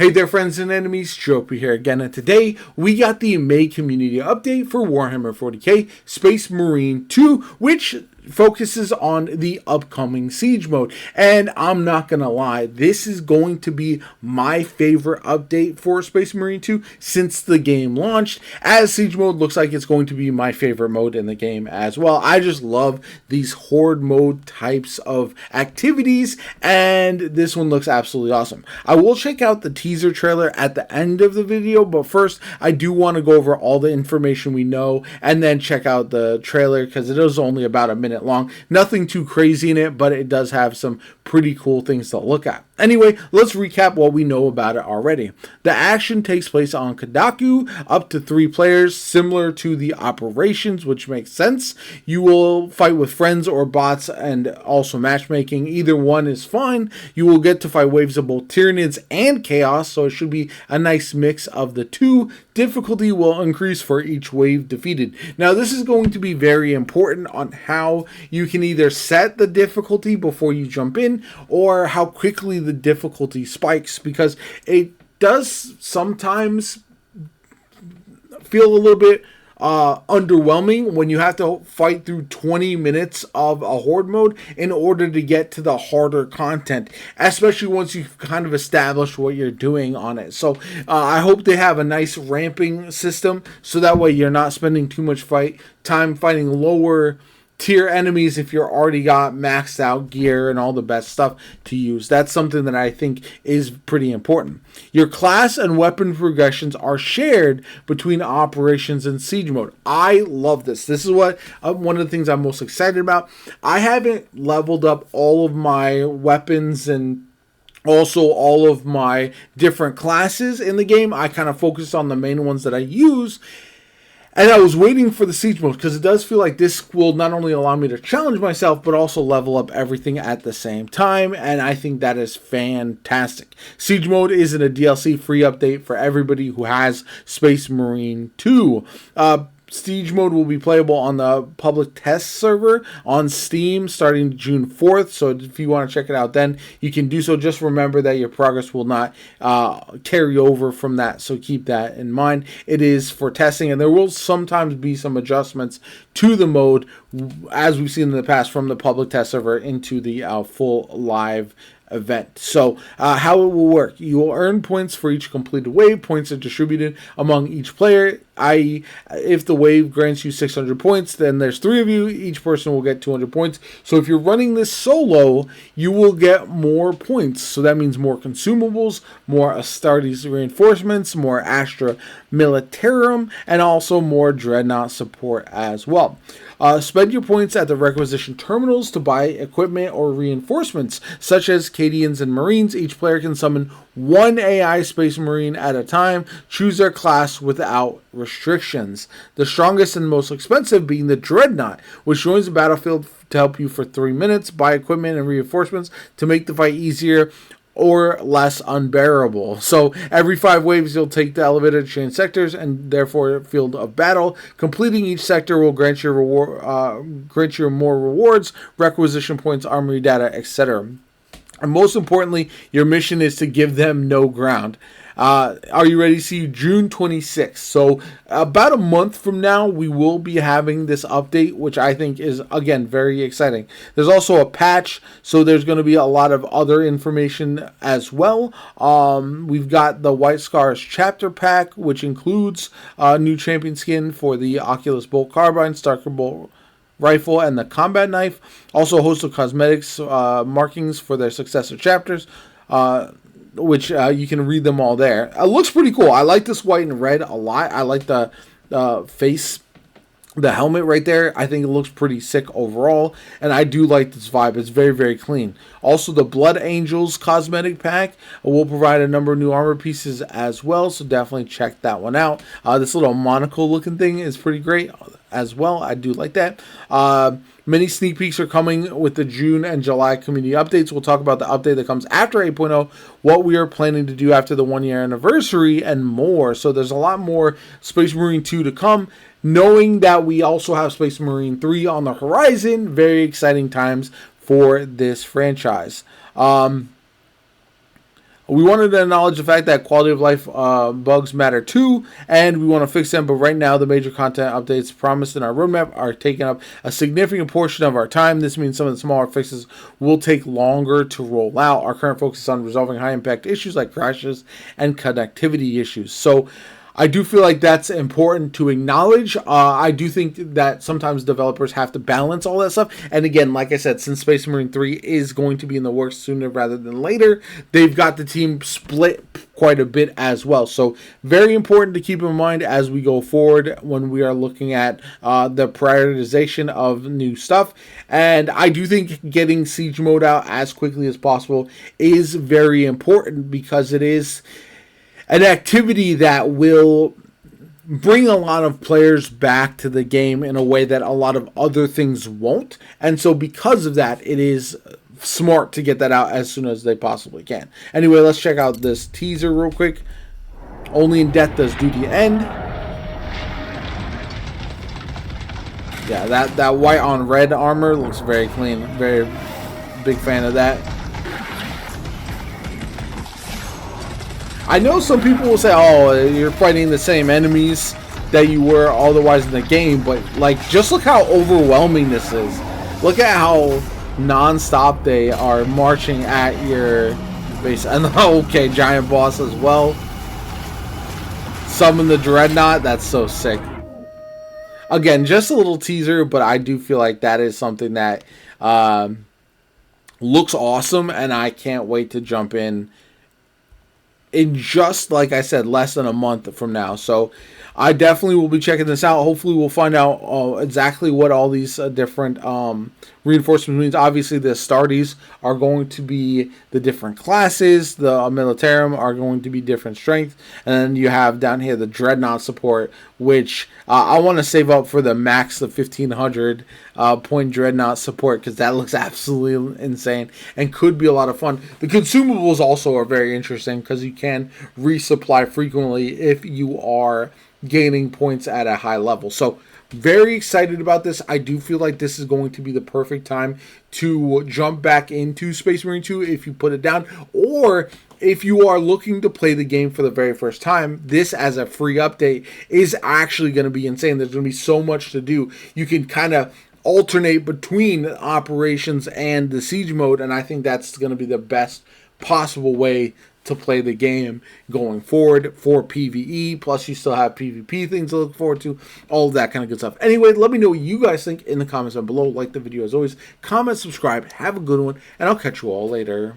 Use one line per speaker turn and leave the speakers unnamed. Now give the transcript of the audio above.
Hey there friends and enemies, JoPaWrites here again, and today we got the May community update for Warhammer 40k Space Marine 2, which focuses on the upcoming Siege mode. And I'm not gonna lie, this is going to be my favorite update for Space Marine 2 since the game launched, as Siege mode looks like it's going to be my favorite mode in the game as well. I just love these horde mode types of activities, and this one looks absolutely awesome. I will check out the teaser trailer at the end of the video, but first I do want to go over all the information we know and then check out the trailer because it is only about a minute long. Nothing too crazy in it, but it does have some pretty cool things to look at. Anyway, let's recap what we know about it already. The action takes place on Kadaku, up to 3 players, similar to the operations, which makes sense. You will fight with friends or bots and also matchmaking. Either one is fine. You will get to fight waves of both Tyranids and Chaos, so it should be a nice mix of the two. Difficulty will increase for each wave defeated. Now, this is going to be very important on how you can either set the difficulty before you jump in or how quickly the difficulty spikes, because it does sometimes feel a little bit underwhelming when you have to fight through 20 minutes of a horde mode in order to get to the harder content, especially once you've kind of established what you're doing on it. So I hope they have a nice ramping system so that way you're not spending too much time fighting lower tier enemies if you're already got maxed out gear and all the best stuff to use. That's something that I think is pretty important. Your class and weapon progressions are shared between operations and siege mode. I love this. This is what one of the things I'm most excited about. I haven't leveled up all of my weapons and also all of my different classes in the game. I kind of focus on the main ones that I use. And I was waiting for the Siege mode because it does feel like this will not only allow me to challenge myself, but also level up everything at the same time. And I think that is fantastic. Siege mode isn't a DLC free update for everybody who has Space Marine 2. Siege mode will be playable on the public test server on Steam starting June 4th. So if you want to check it out then, you can do so. Just remember that your progress will not carry over from that. So keep that in mind. It is for testing, and there will sometimes be some adjustments to the mode as we've seen in the past from the public test server into the full live event. So how it will work: you will earn points for each completed wave. Points are distributed among each player, i.e. if the wave grants you 600 points, then there's 3 of you, each person will get 200 points. So if you're running this solo, you will get more points. So that means more consumables, more Astartes reinforcements, more Astra Militarum, and also more Dreadnought support as well. Spend your points at the requisition terminals to buy equipment or reinforcements, such as Cadians and Marines. Each player can summon 1 AI Space Marine at a time. Choose their class without restrictions. The strongest and most expensive being the Dreadnought, which joins the battlefield to help you for 3 minutes. Buy equipment and reinforcements to make the fight easier or less unbearable. So every 5 waves you'll take the elevator to change sectors and therefore field of battle. Completing each sector will grant you more rewards, requisition points, armory data, etc. And most importantly, your mission is to give them no ground. Are you ready to see June 26th? So about a month from now, we will be having this update, which I think is, again, very exciting. There's also a patch, so there's going to be a lot of other information as well. We've got the White Scars chapter pack, which includes new champion skin for the Oculus Bolt Carbine, Starker Bolt Rifle, and the combat knife. Also a host of cosmetics markings for their successor chapters, which you can read them all there. It looks pretty cool. I like this white and red a lot. I like the face, the helmet right there. I think it looks pretty sick overall, and I do like this vibe. It's very, very clean. Also, the Blood Angels cosmetic pack will provide a number of new armor pieces as well, so definitely check that one out. This little monocle looking thing is pretty great as well. I do like that. Many sneak peeks are coming with the June and July community updates. We'll talk about the update that comes after 8.0, what we are planning to do after the 1-year anniversary, and more. So there's a lot more Space Marine 2 to come. Knowing that we also have Space Marine 3 on the horizon, very exciting times for this franchise. We wanted to acknowledge the fact that quality of life bugs matter too, and we want to fix them. But right now, the major content updates promised in our roadmap are taking up a significant portion of our time. This means some of the smaller fixes will take longer to roll out. Our current focus is on resolving high-impact issues like crashes and connectivity issues. So I do feel like that's important to acknowledge. I do think that sometimes developers have to balance all that stuff. And again, like I said, since Space Marine 3 is going to be in the works sooner rather than later, they've got the team split quite a bit as well. So very important to keep in mind as we go forward when we are looking at the prioritization of new stuff. And I do think getting Siege Mode out as quickly as possible is very important, because it is an activity that will bring a lot of players back to the game in a way that a lot of other things won't. And so because of that, it is smart to get that out as soon as they possibly can. Anyway, let's check out this teaser real quick. Only in death does duty end. Yeah, that white on red armor looks very clean. Very big fan of that. I know some people will say, oh, you're fighting the same enemies that you were otherwise in the game, but like, just look how overwhelming this is. Look at how non-stop they are marching at your base. And okay, giant boss as well. Summon the Dreadnought, that's so sick. Again, just a little teaser, but I do feel like that is something that looks awesome, and I can't wait to jump in just, like I said, less than a month from now. So I definitely will be checking this out. Hopefully we'll find out exactly what all these different reinforcements means. Obviously the Astartes are going to be the different classes. The Militarum are going to be different strength. And then you have down here the Dreadnought support, which I want to save up for the max of 1500 point Dreadnought support, because that looks absolutely insane and could be a lot of fun. The consumables also are very interesting, because you can resupply frequently if you are gaining points at a high level. So very excited about this. I do feel like this is going to be the perfect time to jump back into Space Marine 2 if you put it down, or if you are looking to play the game for the very first time. This as a free update is actually going to be insane. There's going to be so much to do. You can kind of alternate between operations and the siege mode, and I think that's going to be the best possible way to play the game going forward for PvE. Plus you still have PvP things to look forward to, all of that kind of good stuff. Anyway, let me know what you guys think in the comments down below. Like the video as always, comment, subscribe, have a good one, and I'll catch you all later.